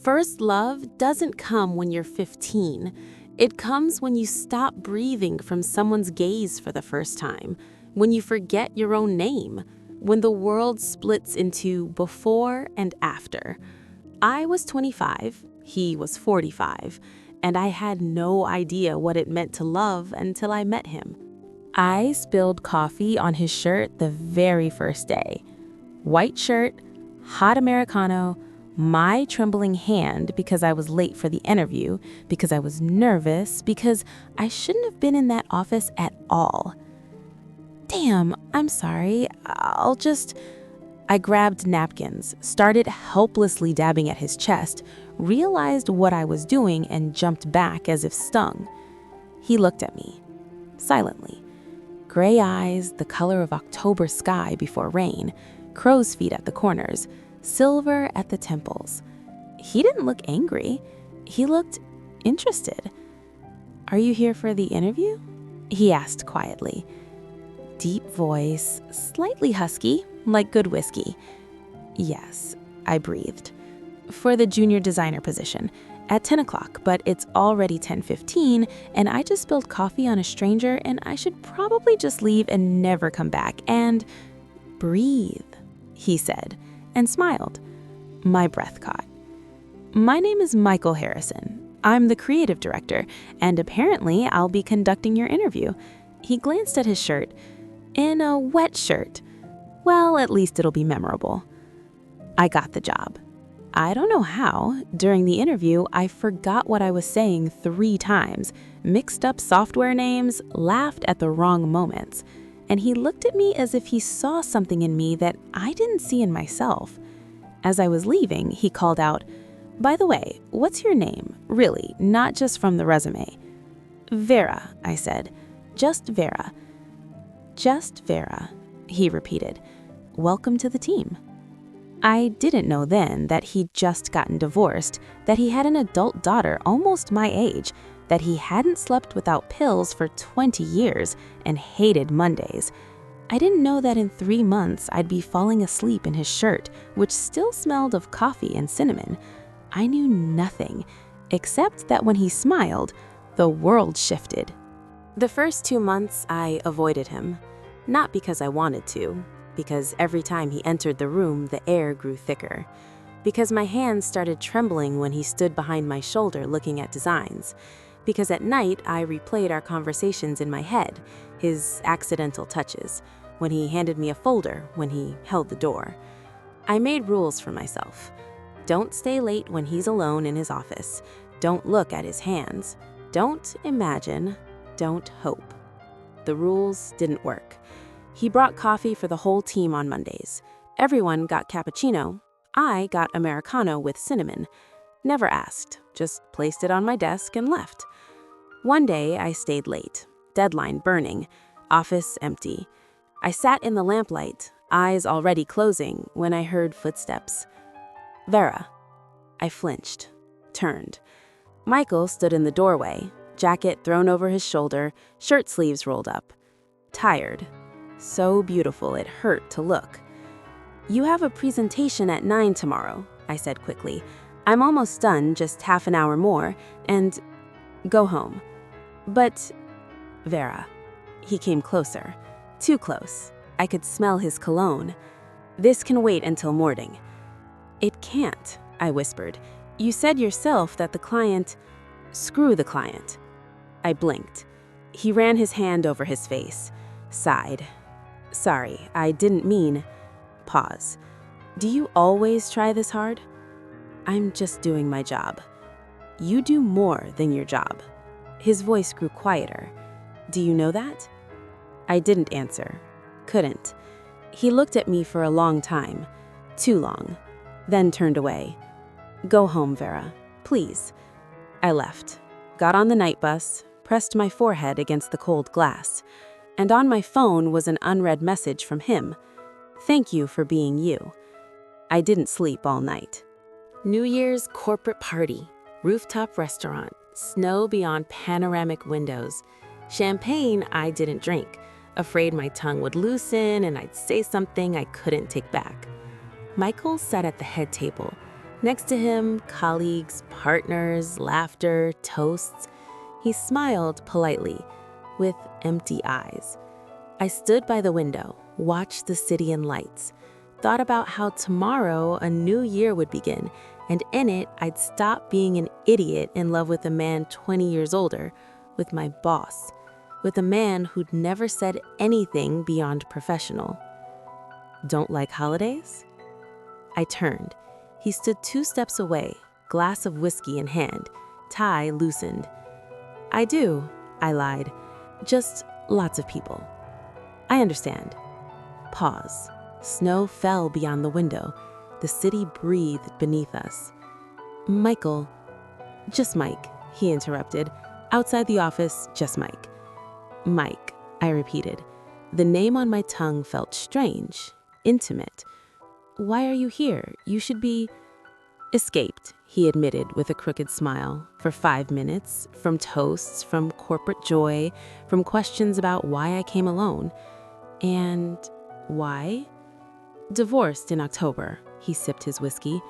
First love doesn't come when you're 15. It comes when you stop breathing from someone's gaze for the first time, when you forget your own name, when the world splits into before and after. I was 25, he was 45, and I had no idea what it meant to love until I met him. I spilled coffee on his shirt the very first day. White shirt, hot Americano, my trembling hand because I was late for the interview, because I was nervous, because I shouldn't have been in that office at all. Damn, I'm sorry. I grabbed napkins, started helplessly dabbing at his chest, realized what I was doing, and jumped back as if stung. He looked at me, silently. Gray eyes, the color of October sky before rain, crow's feet at the corners, silver at the temples. He didn't look angry. He looked interested. "Are you here for the interview?" he asked quietly. Deep voice, slightly husky, like good whiskey. "Yes," I breathed. "For the junior designer position, at 10 o'clock, but it's already 10:15, and I just spilled coffee on a stranger, and I should probably just leave and never come back, and..." "Breathe," he said, and smiled. My breath caught. "My name is Michael Harrison. I'm the creative director, and apparently I'll be conducting your interview." He glanced at his shirt. "In a wet shirt. Well, at least it'll be memorable." I got the job. I don't know how. During the interview, I forgot what I was saying 3 times, mixed up software names, laughed at the wrong moments. And he looked at me as if he saw something in me that I didn't see in myself. As I was leaving, he called out, "By the way, what's your name? Really, not just from the resume." "Vera," I said. "Just Vera." "Just Vera," he repeated. "Welcome to the team." I didn't know then that he'd just gotten divorced, that he had an adult daughter almost my age, that he hadn't slept without pills for 20 years and hated Mondays. I didn't know that in 3 months I'd be falling asleep in his shirt, which still smelled of coffee and cinnamon. I knew nothing, except that when he smiled, the world shifted. The first 2 months I avoided him, not because I wanted to, because every time he entered the room, the air grew thicker, because my hands started trembling when he stood behind my shoulder looking at designs, because at night I replayed our conversations in my head, his accidental touches, when he handed me a folder, when he held the door. I made rules for myself. Don't stay late when he's alone in his office. Don't look at his hands. Don't imagine. Don't hope. The rules didn't work. He brought coffee for the whole team on Mondays. Everyone got cappuccino. I got Americano with cinnamon. Never asked, just placed it on my desk and left. One day I stayed late, deadline burning, office empty. I sat in the lamplight, eyes already closing, when I heard footsteps. "Vera." I flinched, turned. Michael stood in the doorway, jacket thrown over his shoulder, shirt sleeves rolled up. Tired. So beautiful it hurt to look. "You have a presentation at 9 tomorrow, I said quickly. "I'm almost done, just half an hour more, and go home." "But, Vera." He came closer. Too close. I could smell his cologne. "This can wait until morning." "It can't," I whispered. "You said yourself that the client..." "Screw the client." I blinked. He ran his hand over his face, sighed. "Sorry, I didn't mean..." Pause. "Do you always try this hard?" "I'm just doing my job." "You do more than your job." His voice grew quieter. "Do you know that?" I didn't answer. Couldn't. He looked at me for a long time. Too long. Then turned away. "Go home, Vera. Please." I left. Got on the night bus, pressed my forehead against the cold glass. And on my phone was an unread message from him. "Thank you for being you." I didn't sleep all night. New Year's corporate party, rooftop restaurant, snow beyond panoramic windows. Champagne I didn't drink, afraid my tongue would loosen and I'd say something I couldn't take back. Michael sat at the head table, Next to him, colleagues, partners, laughter, toasts. He smiled politely, with empty eyes. I stood by the window, watched the city in lights, thought about how tomorrow a new year would begin, and in it, I'd stop being an idiot in love with a man 20 years older, with my boss, with a man who'd never said anything beyond professional. Don't like holidays? I turned. He stood 2 steps away, glass of whiskey in hand, tie loosened. I do, I lied. Just lots of people. I understand. Pause. Snow fell beyond the window. The city breathed beneath us. Michael. Just Mike, he interrupted. Outside the office, just Mike. Mike, I repeated. The name on my tongue felt strange, intimate. Why are you here? You should be... Escaped, he admitted with a crooked smile, for 5 minutes, from toasts, from corporate joy, from questions about why I came alone. And why? Divorced in October, he sipped his whiskey.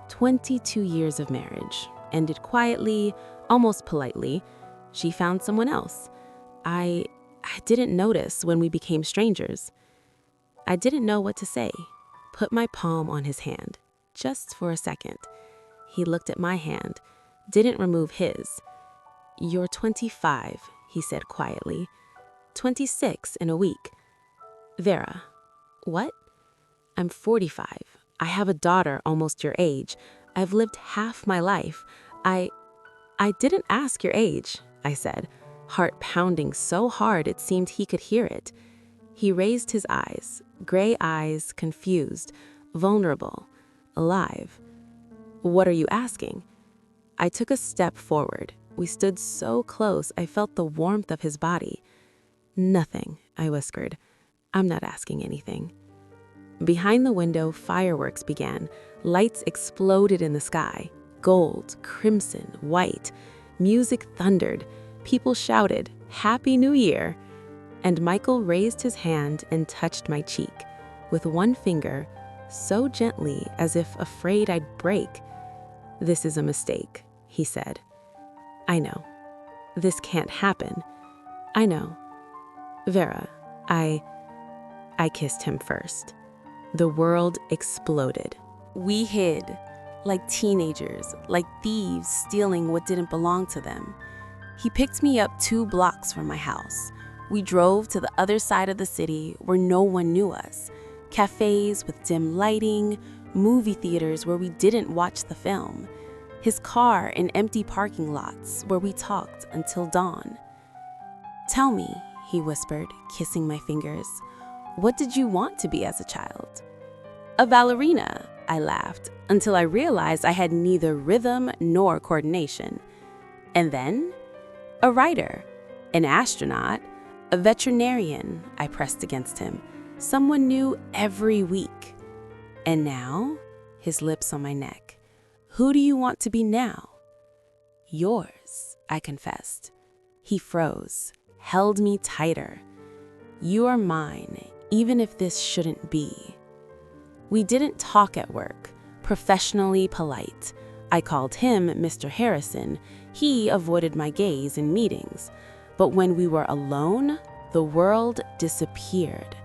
22 years of marriage. Ended quietly, almost politely. She found someone else. I didn't notice when we became strangers. I didn't know what to say. Put my palm on his hand, just for a second. He looked at my hand, didn't remove his. You're 25, he said quietly. 26 in a week. Vera. What? I'm 45. I have a daughter almost your age. I've lived half my life. I didn't ask your age, I said, heart pounding so hard it seemed he could hear it. He raised his eyes, gray eyes, confused, vulnerable, alive. What are you asking? I took a step forward. We stood so close I felt the warmth of his body. Nothing, I whispered. I'm not asking anything. Behind the window, fireworks began. Lights exploded in the sky. Gold, crimson, white. Music thundered. People shouted, "Happy New Year!" And Michael raised his hand and touched my cheek, with one finger, so gently as if afraid I'd break. This is a mistake, he said. I know. This can't happen. I know. Vera, I kissed him first. The world exploded. We hid, like teenagers, like thieves stealing what didn't belong to them. He picked me up 2 blocks from my house. We drove to the other side of the city where no one knew us. Cafes with dim lighting, movie theaters where we didn't watch the film. His car in empty parking lots where we talked until dawn. Tell me, he whispered, kissing my fingers, what did you want to be as a child? A ballerina, I laughed, until I realized I had neither rhythm nor coordination. And then, a writer, an astronaut, a veterinarian, I pressed against him. Someone new every week. And now, his lips on my neck. Who do you want to be now? Yours, I confessed. He froze, held me tighter. You are mine, even if this shouldn't be. We didn't talk at work, professionally polite. I called him Mr. Harrison. He avoided my gaze in meetings. But when we were alone, the world disappeared.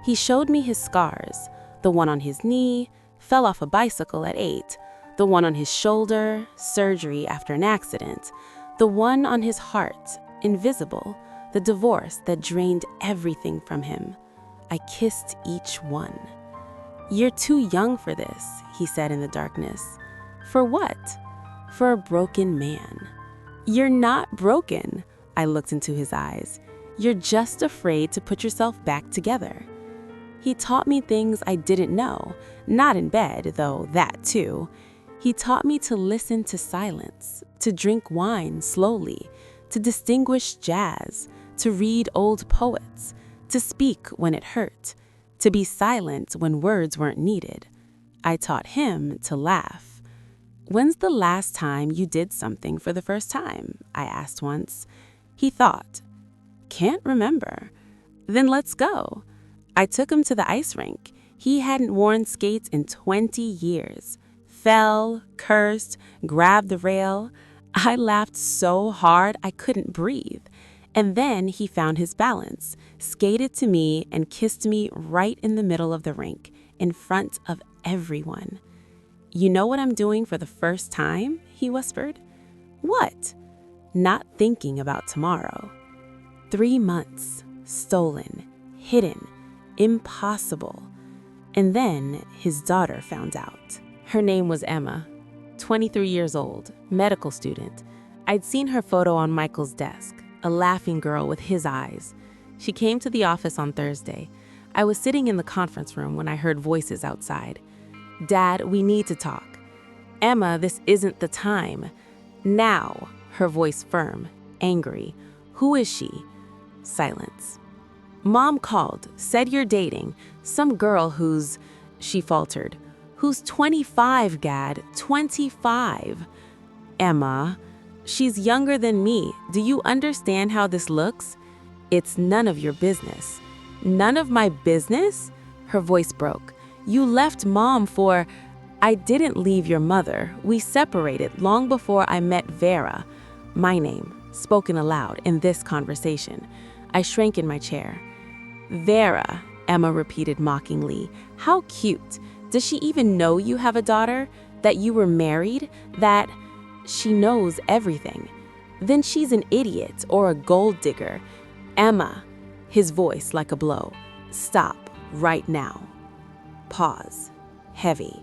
He showed me his scars, the one on his knee, fell off a bicycle at 8, the one on his shoulder, surgery after an accident, the one on his heart, invisible, the divorce that drained everything from him. I kissed each one. You're too young for this, he said in the darkness. For what? For a broken man. You're not broken, I looked into his eyes. You're just afraid to put yourself back together. He taught me things I didn't know, not in bed, though that too. He taught me to listen to silence, to drink wine slowly, to distinguish jazz, to read old poets, to speak when it hurt, to be silent when words weren't needed. I taught him to laugh. When's the last time you did something for the first time? I asked once. He thought. Can't remember. Then let's go. I took him to the ice rink. He hadn't worn skates in 20 years. fell, cursed, grabbed the rail. I laughed so hard I couldn't breathe. And then he found his balance, skated to me, and kissed me right in the middle of the rink, in front of everyone. "You know what I'm doing for the first time?" he whispered. "What?" "Not thinking about tomorrow." 3 months, stolen, hidden, impossible. And then his daughter found out. Her name was Emma, 23 years old, medical student. I'd seen her photo on Michael's desk, a laughing girl with his eyes. She came to the office on Thursday. I was sitting in the conference room when I heard voices outside. "Dad, we need to talk." "Emma, this isn't the time." "Now," her voice firm, angry. "Who is she?" Silence. "Mom called, said you're dating. Some girl who's," she faltered, "who's 25, Gad, 25. "Emma, she's younger than me. Do you understand how this looks?" "It's none of your business." "None of my business?" Her voice broke. "You left Mom for—" "I didn't leave your mother. We separated long before I met Vera." My name, spoken aloud in this conversation. I shrank in my chair. "Vera," Emma repeated mockingly. "How cute. Does she even know you have a daughter? That you were married? That—" "She knows everything." "Then she's an idiot or a gold digger." "Emma," his voice like a blow. "Stop, right now." Pause. Heavy.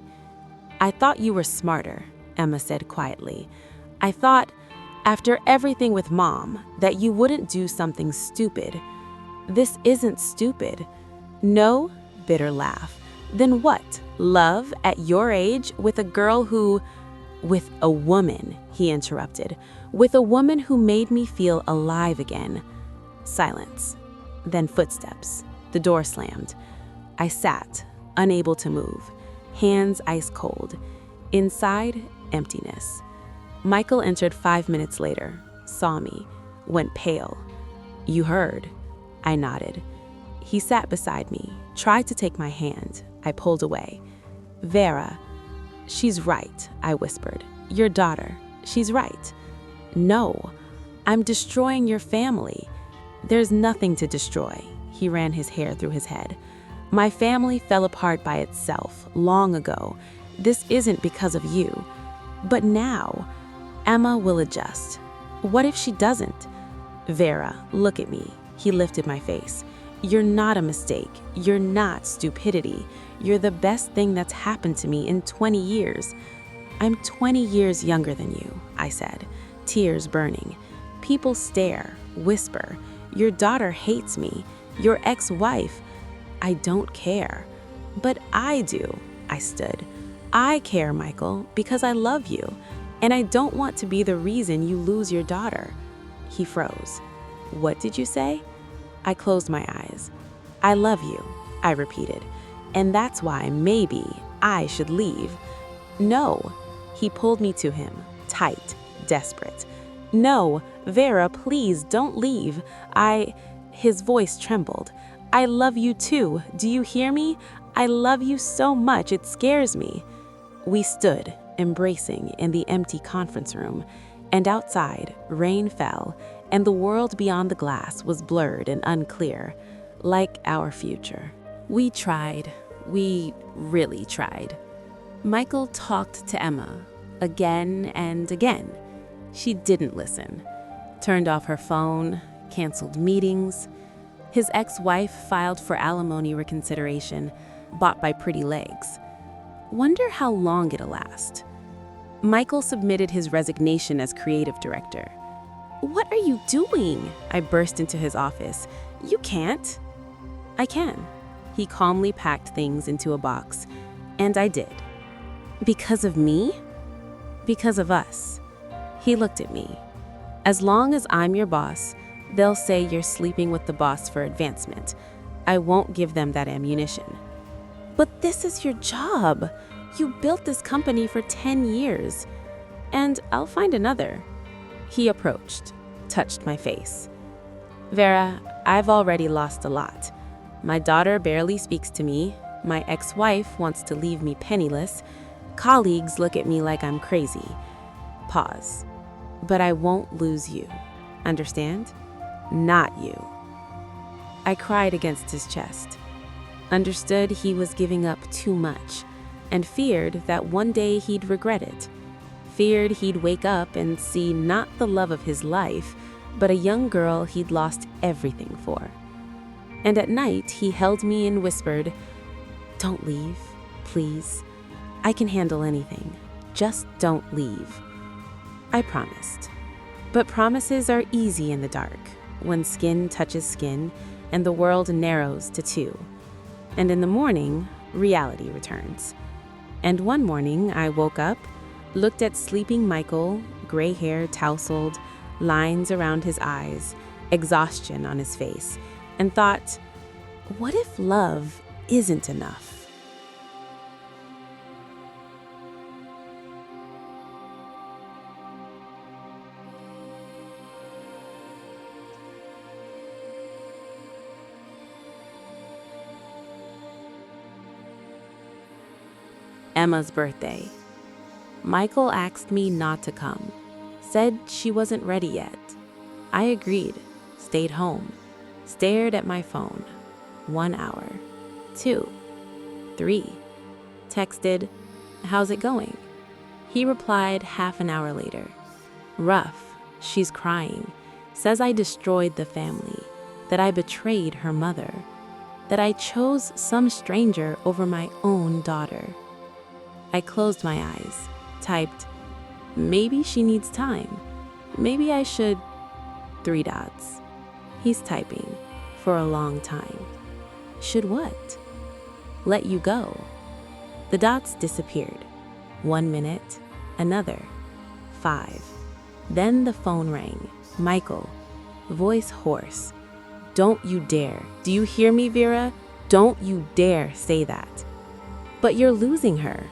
"I thought you were smarter," Emma said quietly. "I thought, after everything with Mom, that you wouldn't do something stupid." "This isn't stupid." "No?" Bitter laugh. "Then what? Love at your age with a girl who—" "With a woman," he interrupted. "With a woman who made me feel alive again." Silence. Then footsteps. The door slammed. I sat, unable to move, hands ice cold. Inside, emptiness. Michael entered 5 minutes later, saw me, went pale. "You heard?" I nodded. He sat beside me, tried to take my hand. I pulled away. "Vera." "She's right," I whispered. "Your daughter. She's right." "No. I'm destroying your family." "There's nothing to destroy." He ran his hair through his head. "My family fell apart by itself long ago. This isn't because of you. But now, Emma will adjust. What if she doesn't?" "Vera, look at me." He lifted my face. "You're not a mistake. You're not stupidity. You're the best thing that's happened to me in 20 years. "I'm 20 years younger than you," I said, tears burning. People stare, whisper. "Your daughter hates me. Your ex-wife." "I don't care." "But I do." I stood. "I care, Michael, because I love you, and I don't want to be the reason you lose your daughter." He froze. "What did you say?" I closed my eyes. "I love you," I repeated, "and that's why maybe I should leave." "No." He pulled me to him, tight, desperate. "No, Vera, please don't leave. His voice trembled. "I love you too. Do you hear me? I love you so much it scares me." We stood, embracing, in the empty conference room, and outside, rain fell, and the world beyond the glass was blurred and unclear, like our future. We tried. We really tried. Michael talked to Emma, again and again. She didn't listen. Turned off her phone, canceled meetings. His ex-wife filed for alimony reconsideration, bought by Pretty Legs. Wonder how long it'll last. Michael submitted his resignation as creative director. "What are you doing?" I burst into his office. "You can't." "I can." He calmly packed things into a box, and I did. "Because of me?" "Because of us." He looked at me. "As long as I'm your boss, they'll say you're sleeping with the boss for advancement. I won't give them that ammunition." "But this is your job. You built this company for 10 years. And I'll find another." He approached, touched my face. "Vera, I've already lost a lot. My daughter barely speaks to me. My ex-wife wants to leave me penniless. Colleagues look at me like I'm crazy. Pause. But I won't lose you. Understand? Not you. I cried against his chest. Understood he was giving up too much, and feared that one day he'd regret it. Feared he'd wake up and see not the love of his life, but a young girl he'd lost everything for. And at night, he held me and whispered, "Don't leave, please. I can handle anything. Just don't leave." I promised. But promises are easy in the dark, when skin touches skin and the world narrows to two. And in the morning, reality returns. And one morning, I woke up, looked at sleeping Michael, gray hair tousled, lines around his eyes, exhaustion on his face, and thought, what if love isn't enough? Emma's birthday. Michael asked me not to come, said she wasn't ready yet. I agreed, stayed home, stared at my phone. 1 hour, 2, 3, texted, "How's it going?" He replied half an hour later, "Rough, she's crying, says I destroyed the family, that I betrayed her mother, that I chose some stranger over my own daughter." I closed my eyes, typed, "Maybe she needs time. Maybe I should..." 3 dots. He's typing, "For a long time." Should what? Let you go. The dots disappeared. 1 minute, another, 5. Then the phone rang. Michael, voice hoarse. "Don't you dare. Do you hear me, Vera? Don't you dare say that." "But you're losing her."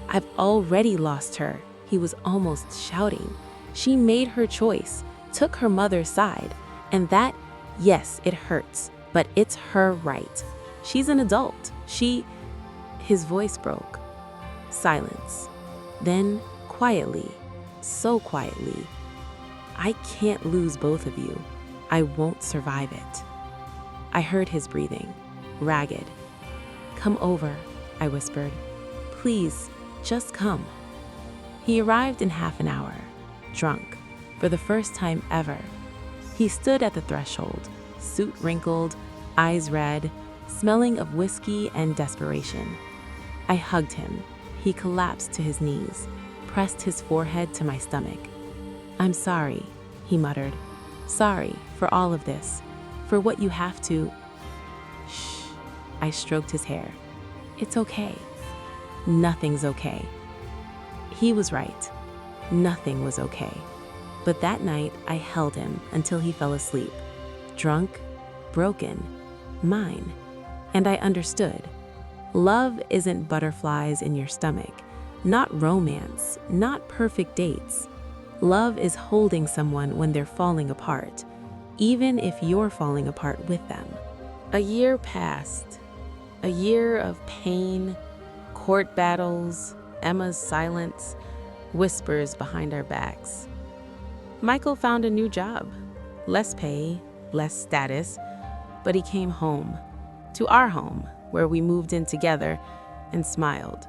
"I've already lost her," he was almost shouting. "She made her choice, took her mother's side, and that, yes, it hurts, but it's her right. She's an adult. His voice broke. Silence. Then, quietly, so quietly, "I can't lose both of you. I won't survive it." I heard his breathing, ragged. "Come over," I whispered. "Please, just come." He arrived in half an hour, drunk, for the first time ever. He stood at the threshold, suit wrinkled, eyes red, smelling of whiskey and desperation. I hugged him. He collapsed to his knees, pressed his forehead to my stomach. "I'm sorry," he muttered. "Sorry for all of this, for what you have to..." "Shh." I stroked his hair. "It's okay. Nothing's okay." He was right. Nothing was okay. But that night, I held him until he fell asleep, drunk, broken, mine. And I understood. Love isn't butterflies in your stomach, not romance, not perfect dates. Love is holding someone when they're falling apart, even if you're falling apart with them. A year passed. A year of pain, court battles, Emma's silence, whispers behind our backs. Michael found a new job. Less pay, less status, but he came home, to our home, where we moved in together, and smiled.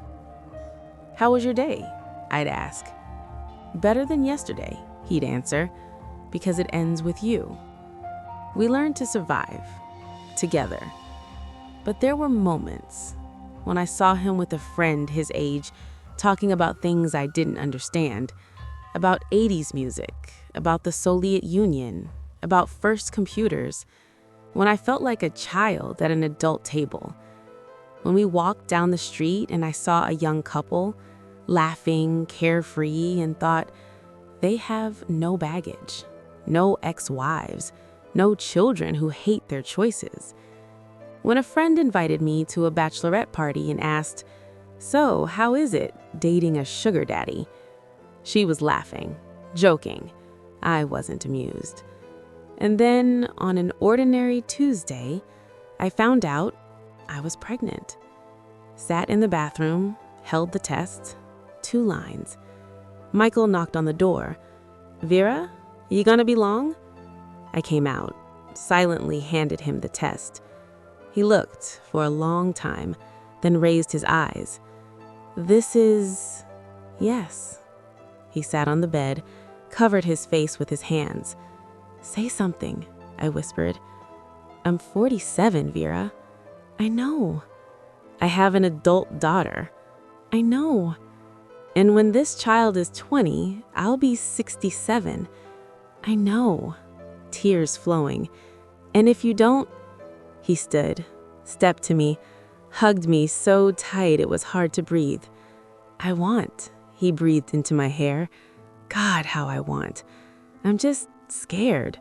"How was your day?" I'd ask. "Better than yesterday," he'd answer, "because it ends with you." We learned to survive, together. But there were moments when I saw him with a friend his age, talking about things I didn't understand, about 80s music, about the Soviet Union, about first computers, when I felt like a child at an adult table. When we walked down the street and I saw a young couple, laughing, carefree, and thought, they have no baggage, no ex-wives, no children who hate their choices. When a friend invited me to a bachelorette party and asked, "So, how is it, dating a sugar daddy?" She was laughing, joking. I wasn't amused. And then, on an ordinary Tuesday, I found out I was pregnant. Sat in the bathroom, held the test, 2 lines. Michael knocked on the door. "Vera, you gonna be long?" I came out, silently handed him the test. He looked for a long time, then raised his eyes. "This is... yes." He sat on the bed, covered his face with his hands. "Say something," I whispered. "I'm 47, Vera." "I know." "I have an adult daughter." "I know." "And when this child is 20, I'll be 67. "I know." Tears flowing. "And if you don't..." He stood, stepped to me, hugged me so tight it was hard to breathe. "I want," he breathed into my hair. "God, how I want. I'm just scared."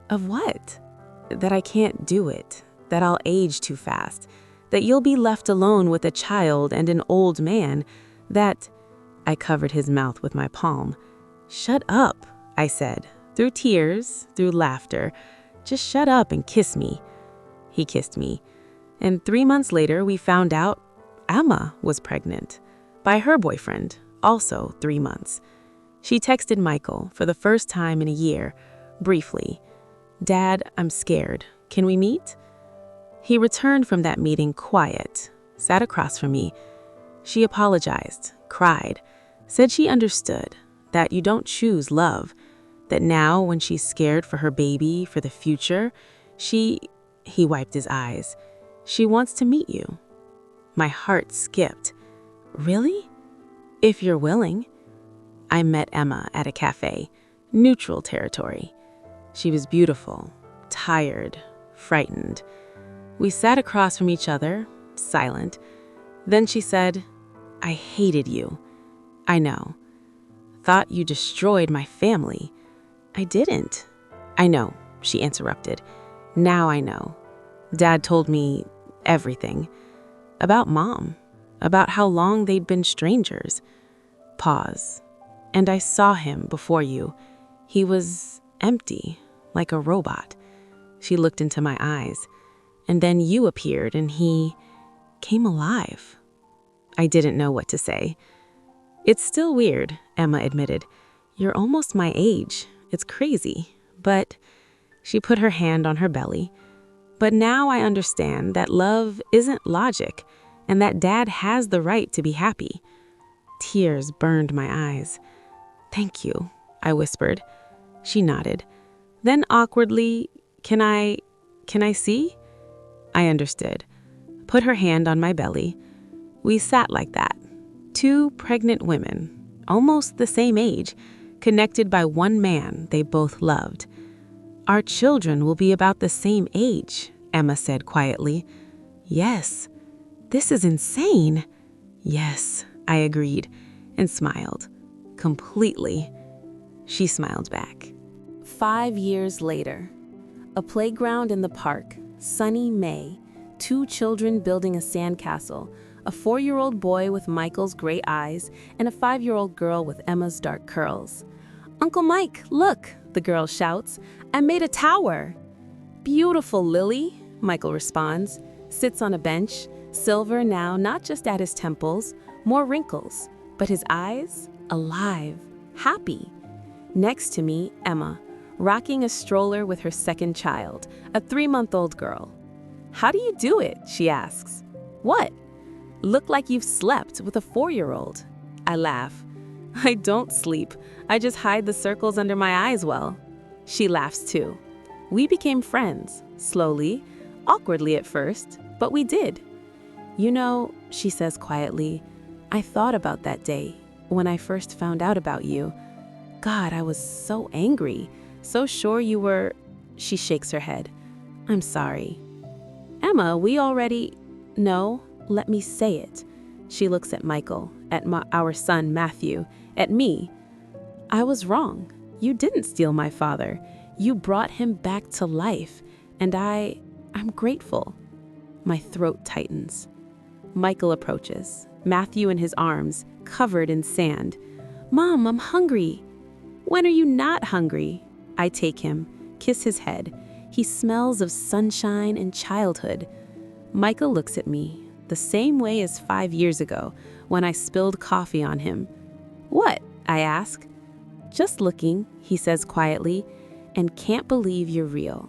"Of what?" "That I can't do it, that I'll age too fast, that you'll be left alone with a child and an old man, that..." I covered his mouth with my palm. "Shut up," I said, through tears, through laughter. "Just shut up and kiss me." He kissed me, and 3 months later we found out Emma was pregnant, by her boyfriend, also 3 months. She texted Michael for the first time in a year, briefly. "Dad, I'm scared. Can we meet?" He returned from that meeting quiet, sat across from me. She apologized, cried, said she understood, that you don't choose love, that now when she's scared for her baby, for the future, he wiped his eyes, "she wants to meet you." My heart skipped. "Really?" "If you're willing." I met Emma at a cafe, neutral territory. She was beautiful, tired, frightened. We sat across from each other, silent. Then she said, "I hated you." "I know." "Thought you destroyed my family." "I didn't." "I know," she interrupted. "Now I know. Dad told me everything. About Mom, about how long they'd been strangers." Pause. "And I saw him before you. He was empty, like a robot." She looked into my eyes. "And then you appeared and he came alive." I didn't know what to say. "It's still weird," Emma admitted. "You're almost my age. It's crazy. But..." She put her hand on her belly. "But now I understand that love isn't logic and that Dad has the right to be happy." Tears burned my eyes. "Thank you," I whispered. She nodded. Then awkwardly, Can I see?" I understood. Put her hand on my belly. We sat like that. 2 pregnant women, almost the same age, connected by one man they both loved. "Our children will be about the same age," Emma said quietly. "Yes." "This is insane." "Yes," I agreed and smiled. Completely. She smiled back. 5 years later. A playground in the park, sunny May, 2 children building a sandcastle, a 4-year-old boy with Michael's gray eyes and a 5-year-old girl with Emma's dark curls. "Uncle Mike, look," the girl shouts. "I made a tower." "Beautiful, Lily," Michael responds, sits on a bench, silver now not just at his temples, more wrinkles, but his eyes, alive, happy. Next to me, Emma, rocking a stroller with her second child, a 3-month-old girl. "How do you do it?" she asks. "What?" "Look like you've slept with a 4-year-old. I laugh. "I don't sleep. I just hide the circles under my eyes well." She laughs too. We became friends, slowly, awkwardly at first, but we did. "You know," she says quietly, "I thought about that day, when I first found out about you. God, I was so angry, so sure you were..." She shakes her head. "I'm sorry." "Emma, we already..." "No, let me say it." She looks at Michael, at our son Matthew, at me. "I was wrong. You didn't steal my father. You brought him back to life, and I'm grateful." My throat tightens. Michael approaches, Matthew in his arms, covered in sand. "Mom, I'm hungry." "When are you not hungry?" I take him, kiss his head. He smells of sunshine and childhood. Michael looks at me, the same way as 5 years ago, when I spilled coffee on him. "What?" I ask. "Just looking," he says quietly, "and can't believe you're real."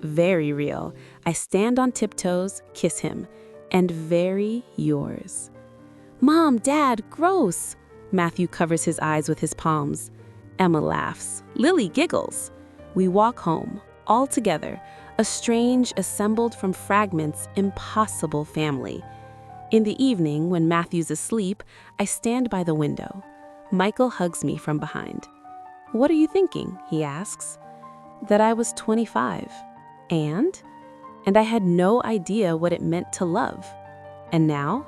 Very real. I stand on tiptoes, kiss him, and very yours. "Mom, Dad, gross!" Matthew covers his eyes with his palms. Emma laughs. Lily giggles. We walk home, all together, a strange, assembled from fragments, impossible family. In the evening, when Matthew's asleep, I stand by the window. Michael hugs me from behind. "What are you thinking?" he asks. That I was 25. And I had no idea what it meant to love. And now?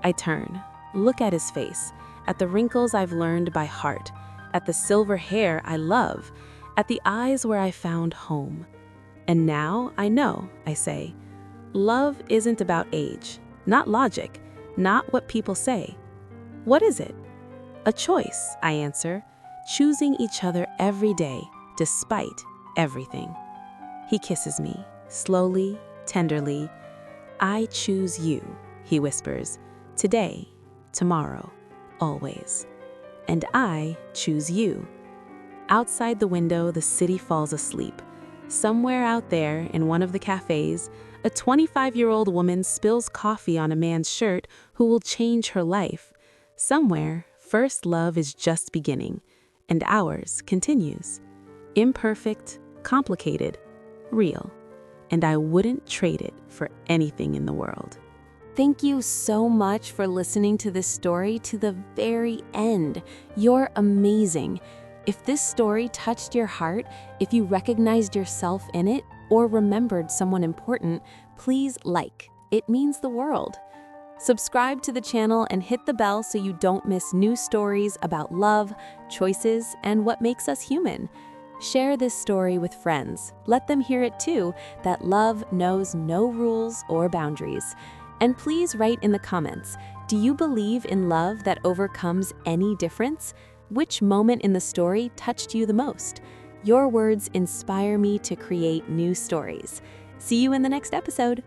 I turn, look at his face, at the wrinkles I've learned by heart, at the silver hair I love, at the eyes where I found home. And now I know, I say, love isn't about age, not logic, not what people say. What is it? A choice, I answer, choosing each other every day, despite everything. He kisses me, slowly, tenderly. "I choose you," he whispers, "today, tomorrow, always. And I choose you." Outside the window, the city falls asleep. Somewhere out there, in one of the cafes, a 25-year-old woman spills coffee on a man's shirt who will change her life. Somewhere, first love is just beginning, and ours continues. Imperfect, complicated, real. And I wouldn't trade it for anything in the world. Thank you so much for listening to this story to the very end. You're amazing. If this story touched your heart, if you recognized yourself in it, or remembered someone important, please like. It means the world. Subscribe to the channel and hit the bell so you don't miss new stories about love, choices, and what makes us human. Share this story with friends. Let them hear it too, that love knows no rules or boundaries. And please write in the comments, do you believe in love that overcomes any difference? Which moment in the story touched you the most? Your words inspire me to create new stories. See you in the next episode.